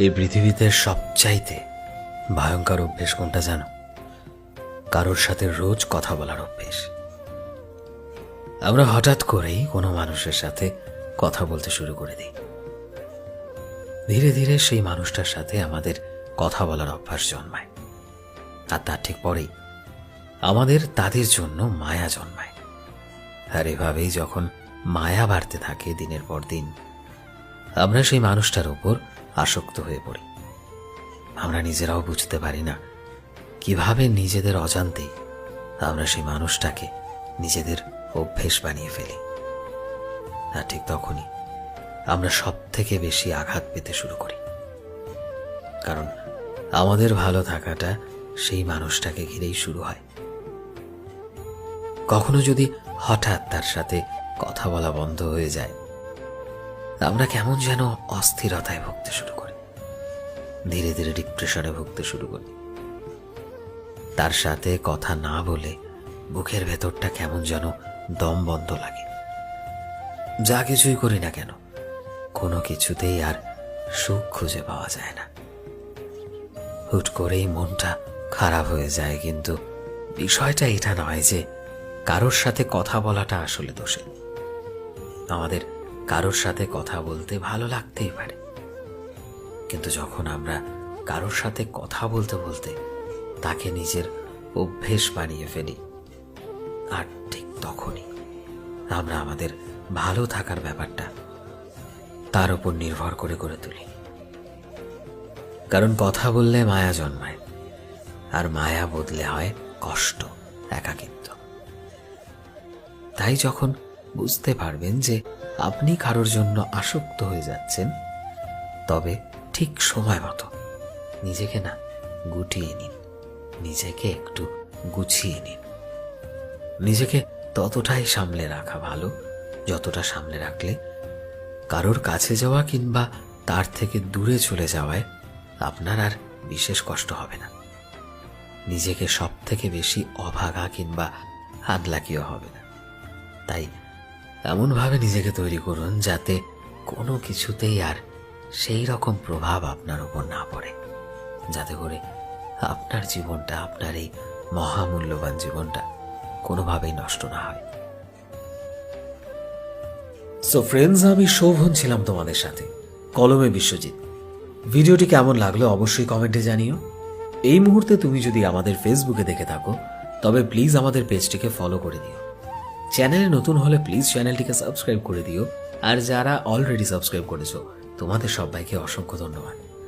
এই পৃথিবীতে সবচাইতে ভয়ঙ্কর অভ্যেস কোনটা জানো? কারোর সাথে রোজ কথা বলার অভ্যেস। আমরা হঠাৎ করেই কোনো মানুষের সাথে কথা বলতে শুরু করে দিই। ধীরে ধীরে সেই মানুষটার সাথে আমাদের কথা বলার অভ্যাস জন্মায়, আর তার ঠিক পরেই আমাদের তাদের জন্য মায়া জন্মায়। আর এভাবেই যখন মায়া বাড়তে থাকে দিনের পর দিন, আমরা সেই মানুষটার উপর আসক্ত হয়ে পড়ি। আমরা নিজেরাও বুঝতে পারি না কিভাবে নিজেদের অজান্তেই আমরা সেই মানুষটাকে নিজেদের অভ্যেস বানিয়ে ফেলি। আর ঠিক তখনই আমরা সব থেকে বেশি আঘাত পেতে শুরু করি, কারণ আমাদের ভালো থাকাটা সেই মানুষটাকে ঘিরেই শুরু হয়। কখনো যদি হঠাৎ তার সাথে কথা বলা বন্ধ হয়ে যায়, আমরা কেমন যেন অস্থিরতায় ভুগতে শুরু করি, ধীরে ধীরে ডিপ্রেশনে ভুগতে শুরু করি। তার সাথে কথা না বলে বুকের ভেতরটা কেমন যেন দম বন্ধ লাগে। যা কিছুই করি না কেন, কোনো কিছুতেই আর সুখ খুঁজে পাওয়া যায় না। হুট করেই মনটা খারাপ হয়ে যায়। কিন্তু বিষয়টা এটা নয় যে কারোর সাথে কথা বলাটা আসলে দোষের। আমাদের কারোর সাথে কথা বলতে ভালো লাগতেই পারে, কিন্তু যখন আমরা কারোর সাথে কথা বলতে বলতে তাকে নিজের অভ্যেস বানিয়ে ফেলি, আর ঠিক তখনই আমরা আমাদের ভালো থাকার ব্যাপারটা তার উপর নির্ভর করে গড়ে তুলি। কারণ কথা বললে মায়া জন্মায়, আর মায়া বদলে হয় কষ্ট, একাকিত্ব। তাই যখন বুঝতে পারবেন যে আপনি কারোর জন্য আসক্ত হয়ে যাচ্ছেন, তবে ঠিক সময় মতো নিজেকে গুটিয়ে নিন, নিজেকে একটু গুছিয়ে নিন। নিজেকে ততটাই সামলে রাখা ভালো যতটা সামলে রাখলে কারোর কাছে যাওয়া কিংবা তার থেকে দূরে চলে যাওয়ায় আপনার আর বিশেষ কষ্ট হবে না। নিজেকে সব থেকে বেশি অভাগা কিংবা আদলাকিও হবে না। তাই এমনভাবে নিজেকে তৈরি করুন যাতে কোনো কিছুতেই আর সেই রকম প্রভাব আপনার উপর না পড়ে, যাতে করে আপনার জীবনটা, আপনার এই মহামূল্যবান জীবনটা কোনোভাবেই নষ্ট না হয়। সো ফ্রেন্ডস, আমি শোভন ছিলাম তোমাদের সাথে, কলমে বিশ্বজিৎ। ভিডিওটি কেমন লাগলো অবশ্যই কমেন্টে জানিও। এই মুহূর্তে তুমি যদি আমাদের ফেসবুকে দেখে থাকো, তবে প্লিজ আমাদের পেজটিকে ফলো করে দিও। চ্যানেলে নতুন হলে প্লিজ চ্যানেলটিকে সাবস্ক্রাইব করে দিও। আর যারা অলরেডি সাবস্ক্রাইব করেছো, তোমাদের সবাইকে অসংখ্য ধন্যবাদ।